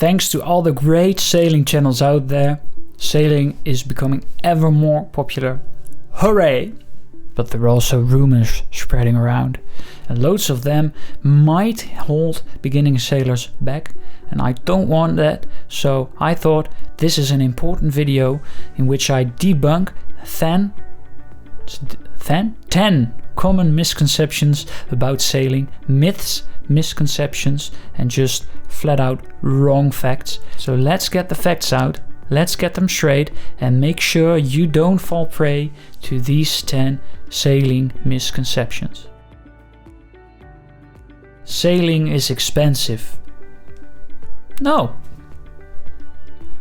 Thanks to all the great sailing channels out there, sailing is becoming ever more popular. Hooray! But there are also rumors spreading around, and loads of them might hold beginning sailors back, and I don't want that, so I thought this is an important video in which I debunk 10 common misconceptions about sailing, myths, misconceptions, and just flat out wrong facts. So let's get the facts out, let's get them straight, and make sure you don't fall prey to these 10 sailing misconceptions. Sailing is expensive. No.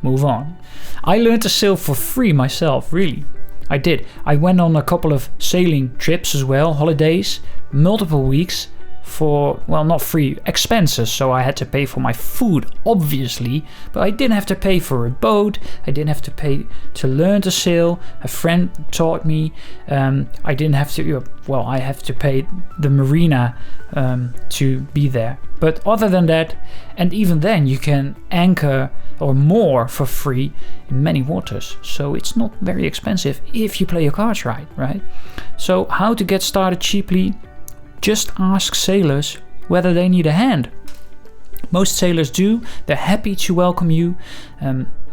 Move on. I learned to sail for free myself, really. I did. I went on a couple of sailing trips as well, holidays, multiple weeks for, well, not free, expenses. So I had to pay for my food, obviously, but I didn't have to pay for a boat. I didn't have to pay to learn to sail. A friend taught me. I didn't have to, well, I have to pay the marina to be there. But other than that, and even then, you can anchor or more for free in many waters. So it's not very expensive if you play your cards right? So how to get started cheaply? Just ask sailors whether they need a hand. Most sailors do. They're happy to welcome you.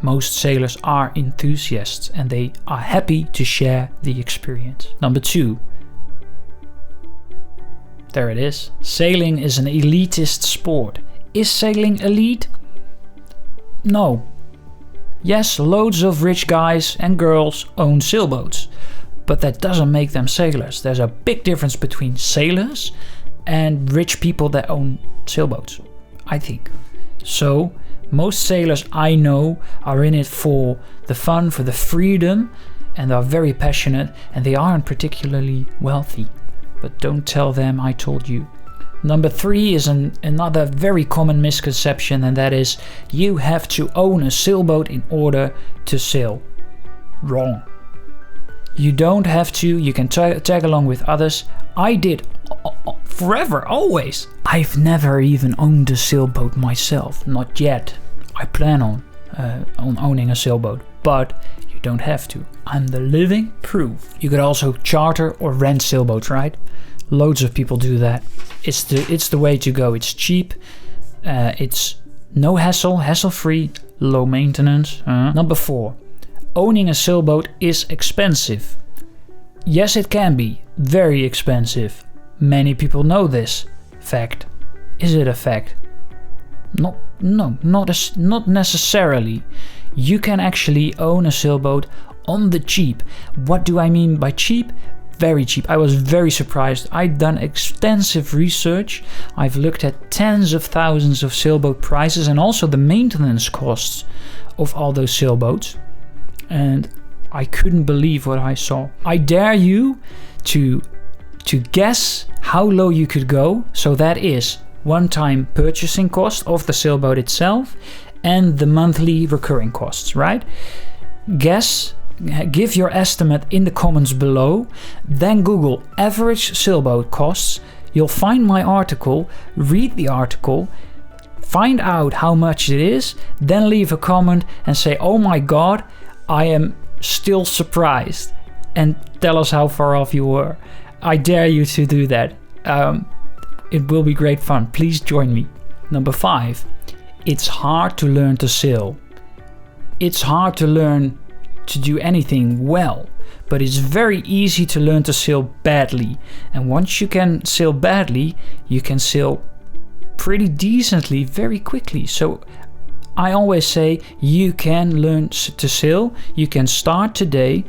Most sailors are enthusiasts and they are happy to share the experience. Number 2. There it is. Sailing is an elitist sport. Is sailing elite? No. Yes, loads of rich guys and girls own sailboats, but that doesn't make them sailors. There's a big difference between sailors and rich people that own sailboats, I think. So, most sailors I know are in it for the fun, for the freedom, and are very passionate, and they aren't particularly wealthy. But don't tell them I told you. Number 3 is another very common misconception, and that is you have to own a sailboat in order to sail. Wrong. You don't have to, you can tag along with others. I did forever, always. I've never even owned a sailboat myself, not yet. I plan on owning a sailboat, but you don't have to. I'm the living proof. You could also charter or rent sailboats, right? Loads of people do that. It's the way to go. It's cheap. It's no hassle, hassle-free, low maintenance. Number 4. Owning a sailboat is expensive. Yes, it can be. Very expensive. Many people know this fact. Is it a fact? No, not necessarily. You can actually own a sailboat on the cheap. What do I mean by cheap? Very cheap. I was very surprised. I've done extensive research. I've looked at tens of thousands of sailboat prices and also the maintenance costs of all those sailboats. And I couldn't believe what I saw. I dare you to guess how low you could go. So that is one-time purchasing cost of the sailboat itself and the monthly recurring costs, right? Guess. Give your estimate in the comments below, then Google average sailboat costs. You'll find my article, read the article, find out how much it is, then leave a comment and say, oh my god, I am still surprised, and tell us how far off you were. I dare you to do that. It will be great fun. Please join me. Number 5, it's hard to learn to sail. It's hard to learn to do anything well, but it's very easy to learn to sail badly. And once you can sail badly, you can sail pretty decently very quickly. So I always say you can learn to sail. You can start today,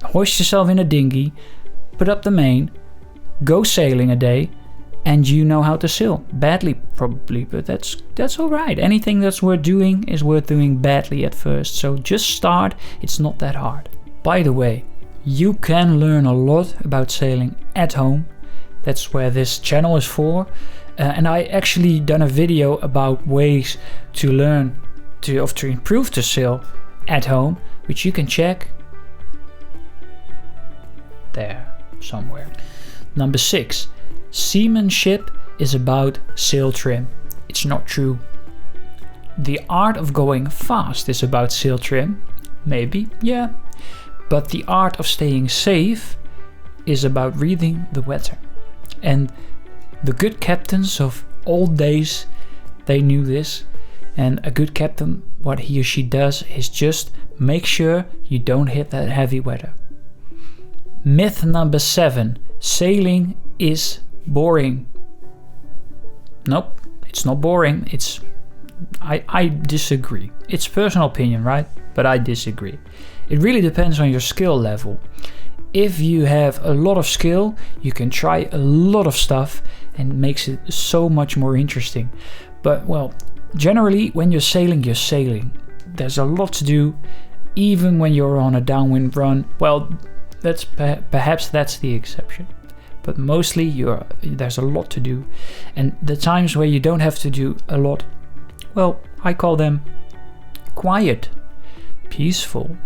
hoist yourself in a dinghy, put up the main, go sailing a day, and you know how to sail. Badly probably, but that's alright. Anything that's worth doing is worth doing badly at first. So just start, it's not that hard. By the way, you can learn a lot about sailing at home. That's where this channel is for. And I actually done a video about ways to learn to improve to sail at home, which you can check there somewhere. Number 6. Seamanship is about sail trim. It's not true. the art of going fast is about sail trim. Maybe, yeah. But the art of staying safe is about reading the weather. And the good captains of old days, they knew this. And a good captain, what he or she does is just make sure you don't hit that heavy weather. Myth number 7. Sailing is boring. Nope, it's not boring. I disagree. It's personal opinion, right? But I disagree. It really depends on your skill level. If you have a lot of skill, you can try a lot of stuff and it makes it so much more interesting. But well, generally when you're sailing, you're sailing. There's a lot to do, even when you're on a downwind run. Well, that's perhaps that's the exception. But mostly there's a lot to do. And the times where you don't have to do a lot, well, I call them quiet, peaceful.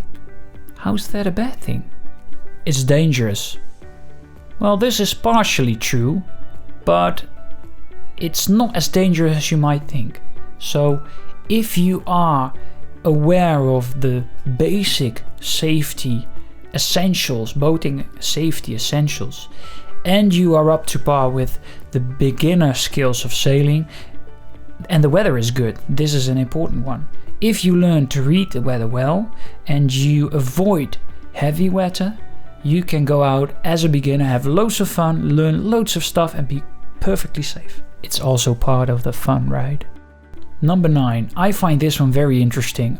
How's that a bad thing? It's dangerous. Well, this is partially true, but it's not as dangerous as you might think. So if you are aware of the basic safety essentials, boating safety essentials, and you are up to par with the beginner skills of sailing, and the weather is good, this is an important one. If you learn to read the weather well and you avoid heavy weather, you can go out as a beginner, have loads of fun, learn loads of stuff and be perfectly safe. It's also part of the fun, right? Number 9, I find this one very interesting.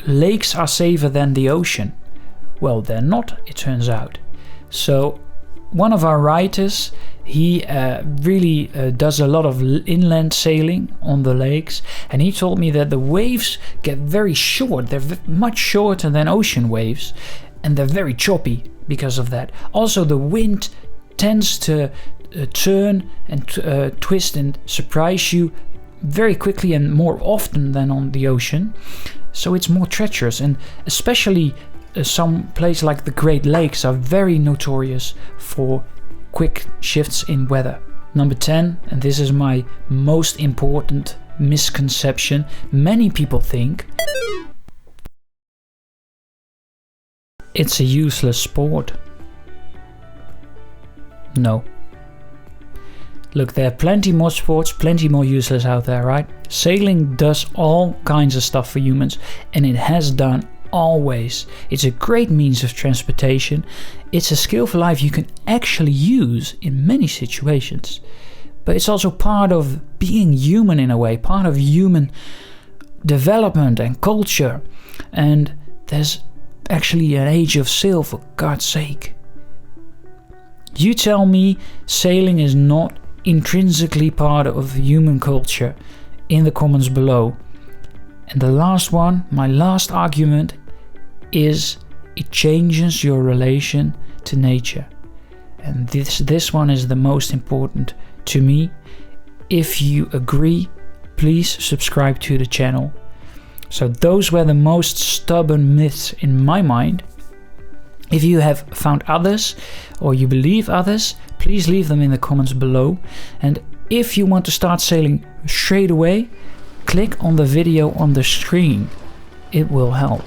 Lakes are safer than the ocean. Well, they're not, it turns out. So one of our writers, he really does a lot of inland sailing on the lakes, and he told me that the waves get very short. They're much shorter than ocean waves, and they're very choppy because of that. Also, the wind tends to turn and twist and surprise you very quickly and more often than on the ocean. So it's more treacherous, and especially some places like the Great Lakes are very notorious for quick shifts in weather. Number 10, and this is my most important misconception. Many people think it's a useless sport. No. Look, there are plenty more sports, plenty more useless out there, right? Sailing does all kinds of stuff for humans, and it has done always. It's a great means of transportation. It's a skill for life you can actually use in many situations. But it's also part of being human in a way, part of human development and culture. And there's actually an age of sail, for God's sake. You tell me sailing is not intrinsically part of human culture in the comments below. And the last one, my last argument, is it changes your relation to nature. And this one is the most important to me. If you agree, please subscribe to the channel. So those were the most stubborn myths in my mind. If you have found others or you believe others, please leave them in the comments below. And if you want to start sailing straight away, click on the video on the screen. It will help.